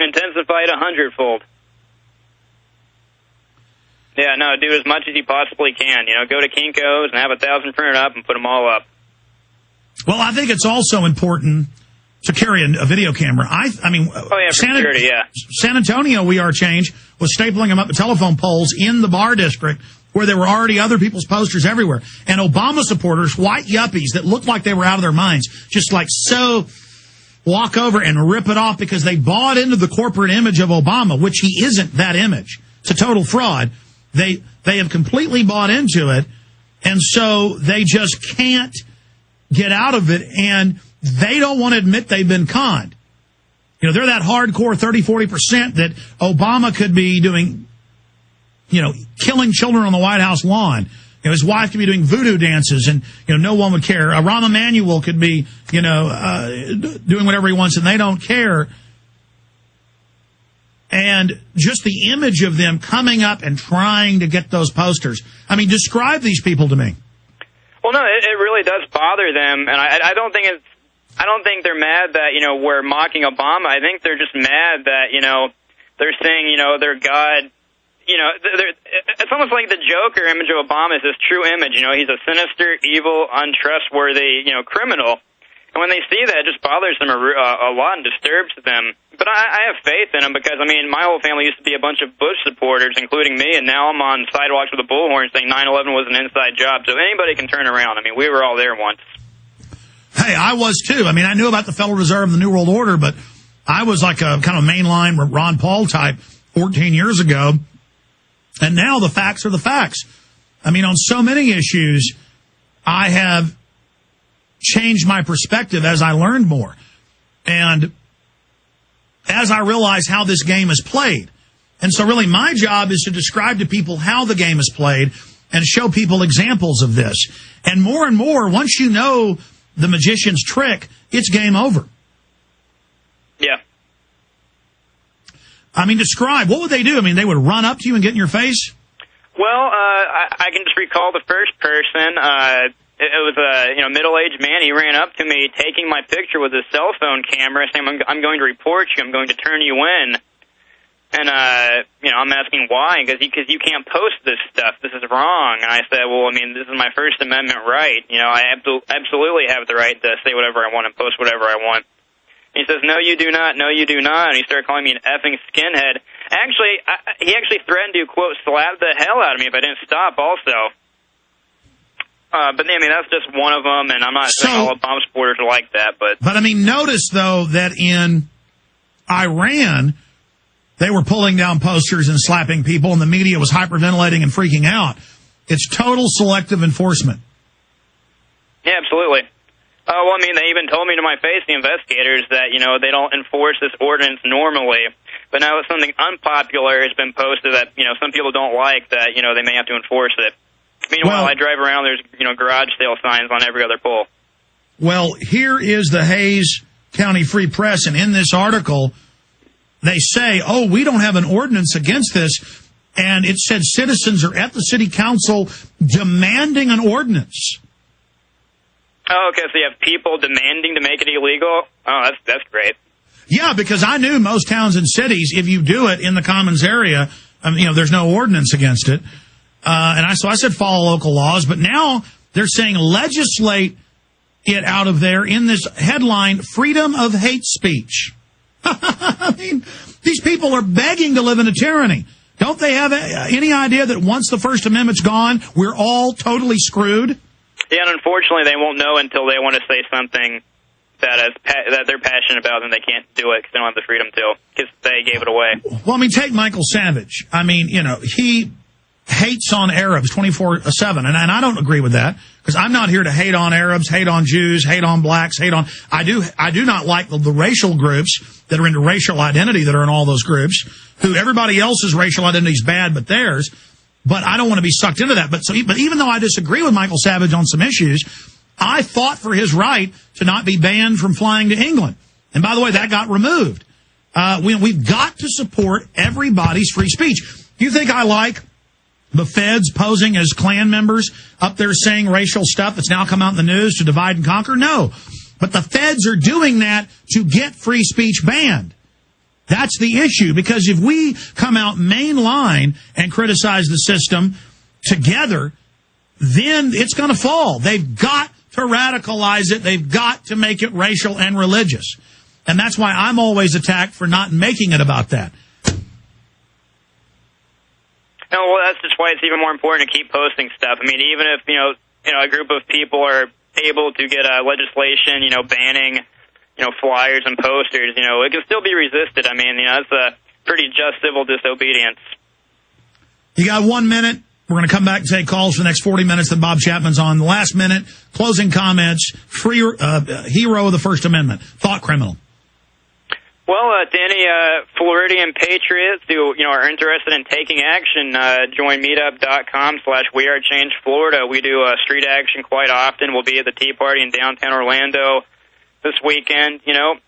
intensify it 100-fold. Yeah, no, do as much as you possibly can. Go to Kinko's and have 1,000 printed up and put them all up. Well, I think it's also important to carry a video camera. Security, yeah. San Antonio, We Are Change, was stapling them up to telephone poles in the bar district where there were already other people's posters everywhere. And Obama supporters, white yuppies that looked like they were out of their minds, just walk over and rip it off because they bought into the corporate image of Obama, which he isn't that image. It's a total fraud. They have completely bought into it, and so they just can't get out of it, and they don't want to admit they've been conned. They're that hardcore 30-40% that Obama could be doing, killing children on the White House lawn. His wife could be doing voodoo dances, and no one would care. Rahm Emanuel could be, doing whatever he wants, and they don't care. And just the image of them coming up and trying to get those posters. I mean, describe these people to me. Well, no, it really does bother them, and I don't think they're mad that we're mocking Obama. I think they're just mad that they're saying their God. It's almost like the Joker image of Obama is his true image. He's a sinister, evil, untrustworthy, criminal. And when they see that, it just bothers them a lot and disturbs them. But I have faith in them because, my whole family used to be a bunch of Bush supporters, including me, and now I'm on sidewalks with a bullhorn saying 9/11 was an inside job. So anybody can turn around. We were all there once. Hey, I was too. I knew about the Federal Reserve and the New World Order, but I was like a kind of mainline Ron Paul type 14 years ago. And now the facts are the facts. On so many issues, I have changed my perspective as I learned more. And as I realize how this game is played. And so really my job is to describe to people how the game is played and show people examples of this. And more, once you know the magician's trick, it's game over. Yeah. Describe. What would they do? They would run up to you and get in your face? Well, I can just recall the first person. It was a middle-aged man. He ran up to me, taking my picture with his cell phone camera, saying, "I'm going to report you. I'm going to turn you in." And I'm asking why, because you can't post this stuff. This is wrong. And I said, well, this is my First Amendment right. I absolutely have the right to say whatever I want and post whatever I want. He says, no, you do not. No, you do not. And he started calling me an effing skinhead. Actually, he actually threatened to, quote, slap the hell out of me if I didn't stop also. But, that's just one of them, and I'm not saying all Obama supporters are like that. But notice, though, that in Iran, they were pulling down posters and slapping people, and the media was hyperventilating and freaking out. It's total selective enforcement. Yeah, absolutely. They even told me to my face, the investigators, that, they don't enforce this ordinance normally. But now something unpopular has been posted that, some people don't like, that, they may have to enforce it. Meanwhile, I drive around, there's, garage sale signs on every other pole. Well, here is the Hays County Free Press, and in this article, they say, we don't have an ordinance against this. And it said citizens are at the city council demanding an ordinance. Oh, okay, so you have people demanding to make it illegal? Oh, that's great. Yeah, because I knew most towns and cities, if you do it in the Commons area, there's no ordinance against it. So I said follow local laws, but now they're saying legislate it out of there in this headline, freedom of hate speech. These people are begging to live in a tyranny. Don't they have any idea that once the First Amendment's gone, we're all totally screwed? Yeah, and unfortunately, they won't know until they want to say something that they're passionate about, and they can't do it because they don't have the freedom to, because they gave it away. Well, take Michael Savage. He hates on Arabs 24/7, and I don't agree with that, because I'm not here to hate on Arabs, hate on Jews, hate on blacks, I do not like the racial groups that are into racial identity that are in all those groups, who everybody else's racial identity is bad but theirs. But I don't want to be sucked into that. But even though I disagree with Michael Savage on some issues, I fought for his right to not be banned from flying to England. And by the way, that got removed. We've got to support everybody's free speech. Do you think I like the feds posing as Klan members up there saying racial stuff that's now come out in the news to divide and conquer? No. But the feds are doing that to get free speech banned. That's the issue, because if we come out mainline and criticize the system together, then it's going to fall. They've got to radicalize it. They've got to make it racial and religious. And that's why I'm always attacked for not making it about that. No, well, that's just why it's even more important to keep posting stuff. I mean, even if, a group of people are able to get legislation, banning, flyers and posters, it can still be resisted. I mean, it's a pretty just civil disobedience. You got 1 minute. We're going to come back and take calls for the next 40 minutes that Bob Chapman's on. The last minute, closing comments, hero of the First Amendment, thought criminal. Well, Danny, Floridian patriots who are interested in taking action, join meetup.com/WeAreChangeFlorida. We do street action quite often. We'll be at the Tea Party in downtown Orlando this weekend. Even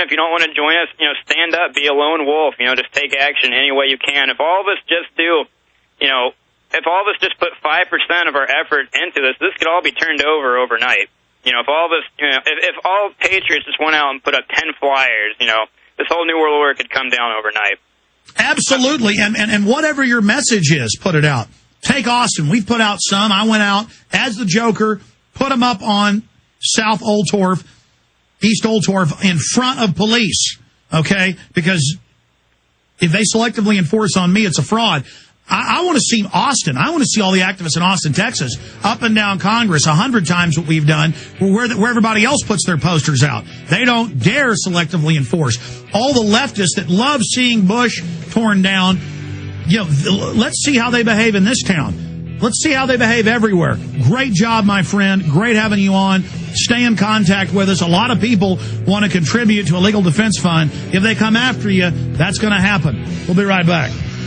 if you don't want to join us, stand up, be a lone wolf. Just take action any way you can. If all of us just do, if all of us just put 5% of our effort into this could all be turned over overnight. If all of us, if all patriots just went out and put up 10 flyers, this whole New World Order could come down overnight. Absolutely. And whatever your message is, put it out. Take Austin. We've put out some. I went out as the Joker, put them up on South Old Torf, East Old Torf, in front of police. Okay? Because if they selectively enforce on me, it's a fraud. I want to see Austin. I want to see all the activists in Austin, Texas, up and down Congress 100 times what we've done, where everybody else puts their posters out. They don't dare selectively enforce. All the leftists that love seeing Bush torn down, let's see how they behave in this town. Let's see how they behave everywhere. Great job, my friend. Great having you on. Stay in contact with us. A lot of people want to contribute to a legal defense fund. If they come after you, that's going to happen. We'll be right back.